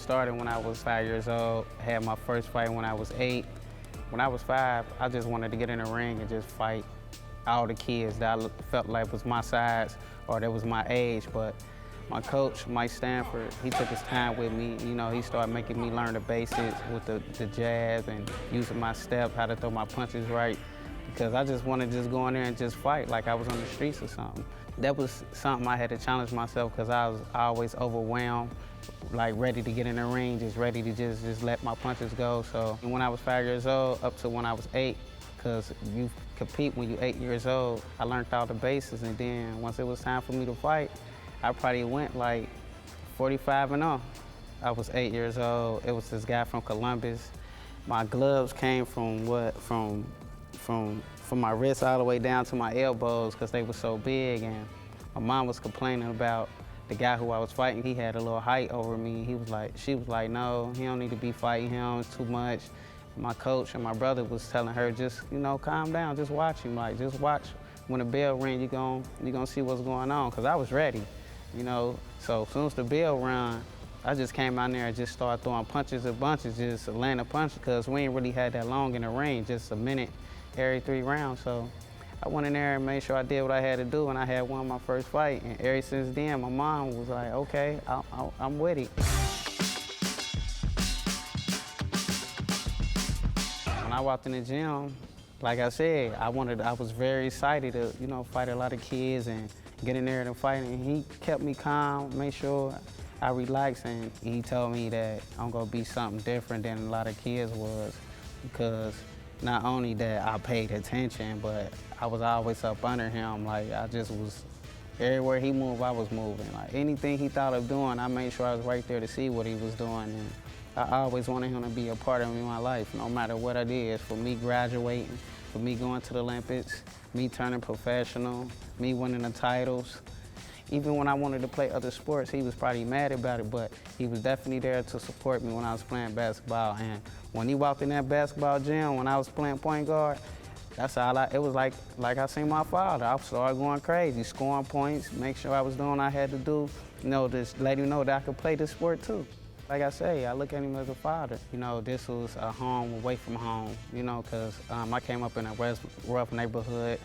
started when I was 5 years old. Had my first fight when I was 8. When I was 5, I just wanted to get in the ring and just fight all the kids that I felt like was my size or that was my age. But my coach, Mike Stanford, he took his time with me. You know, he started making me learn the basics with the jab and using my step, how to throw my punches right. Because I just wanted to just go in there and just fight like I was on the streets or something. That was something I had to challenge myself because I was always overwhelmed, like ready to get in the ring, just ready to just let my punches go. So when I was 5 years old up to when I was 8, because you compete when you're 8 years old, I learned all the bases, and then once it was time for me to fight, I probably went like 45-0. I was 8 years old. It was this guy from Columbus. My gloves came from my wrist all the way down to my elbows because they were so big, and my mom was complaining about the guy who I was fighting. He had a little height over me. She was like, no, he don't need to be fighting him, it's too much. My coach and my brother was telling her, just, you know, calm down, just watch him, like, just watch. When the bell rings, you're gonna see what's going on, because I was ready, you know. So as soon as the bell rang, I just came out there and just started throwing punches and bunches, just landing punches, because we ain't really had that long in the ring, just a minute every 3 rounds. So I went in there and made sure I did what I had to do, and I had won my first fight. And ever since then, my mom was like, okay, I'm with it. When I walked in the gym, like I said, I was very excited to, you know, fight a lot of kids and get in there and fight. And he kept me calm, made sure I relaxed, and he told me that I'm gonna be something different than a lot of kids was, because not only that I paid attention, but I was always up under him. Like, I just was, everywhere he moved, I was moving. Like, anything he thought of doing, I made sure I was right there to see what he was doing. And I always wanted him to be a part of my life, no matter what it is. For me graduating, for me going to the Olympics, me turning professional, me winning the titles. Even when I wanted to play other sports, he was probably mad about it, but he was definitely there to support me when I was playing basketball. And when he walked in that basketball gym, when I was playing point guard, that's all it was like I seen my father. I started going crazy, scoring points, make sure I was doing what I had to do, you know, just let him know that I could play this sport too. Like I say, I look at him as a father. You know, this was a home away from home, you know, because I came up in a rough neighborhood,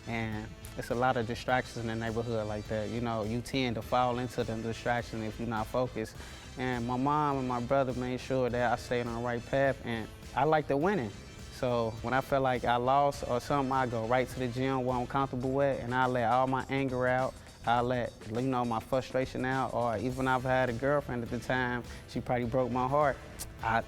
and it's a lot of distractions in the neighborhood like that. You know, you tend to fall into them distractions if you're not focused. And my mom and my brother made sure that I stayed on the right path, and I like the winning. So when I felt like I lost or something, I go right to the gym where I'm comfortable at, and I let all my anger out. I let, you know, my frustration out, or even I've had a girlfriend at the time, she probably broke my heart.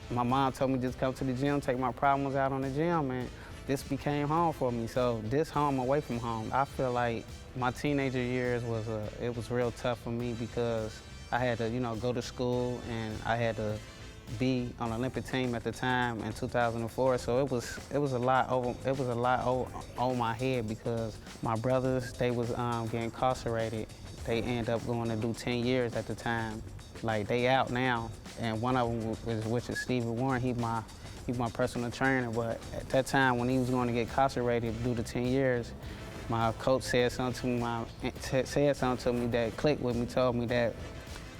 My mom told me just come to the gym, take my problems out on the gym, and this became home for me. So this home away from home. I feel like my teenager years it was real tough for me because I had to, you know, go to school, and I had to be on the Olympic team at the time in 2004. So it was a lot on my head because my brothers, they was getting incarcerated. They ended up going to do 10 years at the time. Like, they out now, and one of them which is Warren. He's my personal trainer. But at that time when he was going to get incarcerated due to 10 years, my coach said something to me that clicked with me, told me that,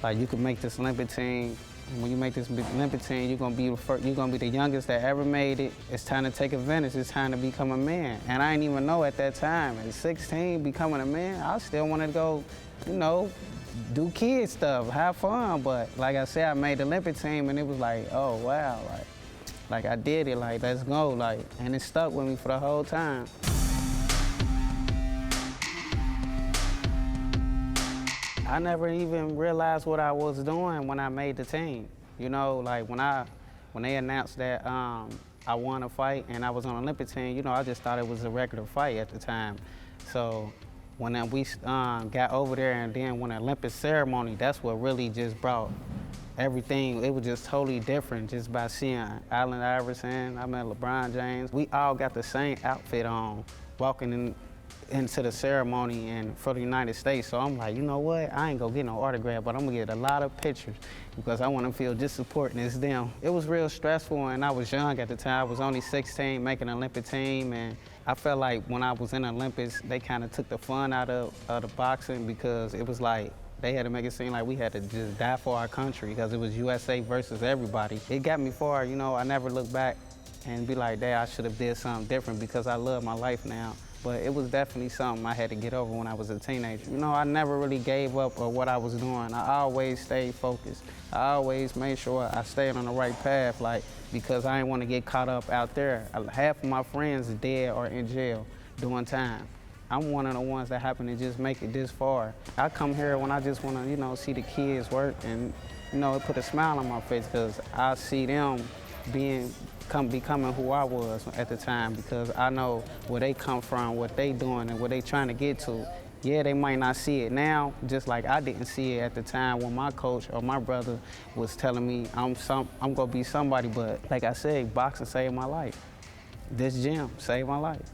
like, you could make this Olympic team. When you make this Olympic team, you're gonna be the youngest that ever made it. It's time to take advantage. It's time to become a man. And I didn't even know at that time. At 16, becoming a man, I still wanted to go, you know, do kid stuff, have fun. But like I said, I made the Olympic team, and it was like, oh wow, like I did it. Like, let's go. Like, and it stuck with me for the whole time. I never even realized what I was doing when I made the team. You know, like when they announced that I won a fight and I was on the Olympic team, you know, I just thought it was a regular fight at the time. So when we got over there, and then when the Olympic ceremony, that's what really just brought everything. It was just totally different just by seeing Allen Iverson, I met LeBron James. We all got the same outfit on, walking into the ceremony and for the United States. So I'm like, you know what? I ain't gonna get no autograph, but I'm gonna get a lot of pictures because I want to feel just supporting this them. It was real stressful, and I was young at the time. I was only 16, making an Olympic team, and I felt like when I was in the Olympics, they kind of took the fun out of the boxing because it was like They had to make it seem like we had to just die for our country because it was USA versus everybody. It got me far, you know. I never look back and be like, "Dad, I should have did something different," because I love my life now. But it was definitely something I had to get over when I was a teenager. You know, I never really gave up on what I was doing. I always stayed focused. I always made sure I stayed on the right path, like, because I didn't want to get caught up out there. Half of my friends are dead or in jail doing time. I'm one of the ones that happen to just make it this far. I come here when I just want to, you know, see the kids work and, you know, it put a smile on my face because I see them becoming who I was at the time, because I know where they come from, what they doing, and what they trying to get to. Yeah, they might not see it now, just like I didn't see it at the time when my coach or my brother was telling me I'm gonna be somebody. But like I said, boxing saved my life. This gym saved my life.